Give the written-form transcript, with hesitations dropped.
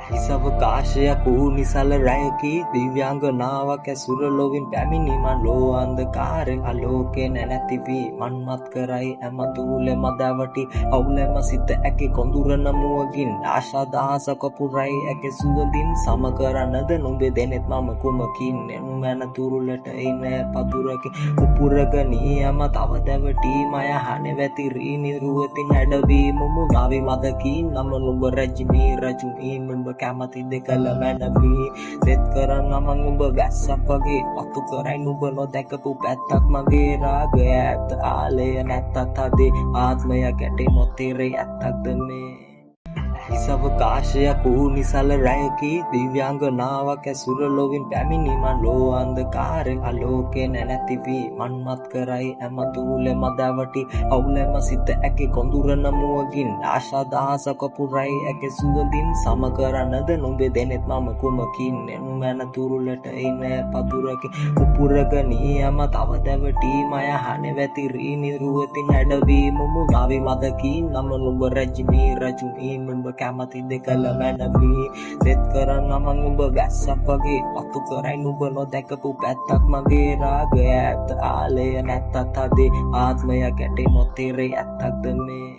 හිසවකාශයක් වූ නිසල රැයකි දිව්‍යාංගනාවක් ඇසුර ලොවින් පැමිණි මන් ලෝ අන්ධකාරෙන් ආලෝකේ නැතිවී මන්මත් කරයි ඇමතුල මදවටි අවුලම සිත ඇකි කොඳුර නමුවකින් ආශා දහසක පුරයි ඇකි සුවඳින් සම කරන්නද නුඹේ දෙනෙත් මම කුමකින් නුමන තුරුලට එන පදුරකි උපුරගනී යම තව දැවටි මය හනේ වැතිරී නිරුවතින් ඇඩවී මුමු ගාවි මදකින් නම නුඹ රජිනී රජුනී නුඹ කැමති දෙකල මැනවී දෙත් කරන්න මං උඹ වැස්සක් වගේ පත්තු කරයි නුඹ නොදැකපු පැත්තක් මගේ රාගය ඇත්ත ආලය නැත්තත් අදේ ආත්මය කැටේ නොතේරේ ඇත්තක්ද මේ හිසවකාශයක් වූ නිසල රැයකි දිව්‍යාංගනාවක් ඇසුර ලොවින් පැමිණි මන් ලෝ අන්ධකාරෙන් ආලෝකේ නැතිවී මන්මත් කරයි ඇමතුල මදවටි අවුලම සිත ඇකි කොඳුර නමුවකින් ආශා දහසක පුරයි ඇකි සුවඳින් සම කරන්නද නුඹේ දෙනෙත් මම කුමකින් නුමන තුරුලට එන පදුරකි උපුරගනී යම තව දැවටි මය හනේ වැතිරී නිරුවතින් ඇඩවී මුමු ගාවි මදකින් නම නුඹ රජිනී රජුනී නුඹ කැමති දෙකල මැනවී දෙත් කරන්න මං උඹ වැස්සක් වගේ පත්තු කරයි නුඹ නොදැකපු පැත්තක් මගේ රාගය ඇත්ත ආලය නැත්තත් අදේ ආත්මය කැටේ නොතේරේ ඇත්තක්ද මේ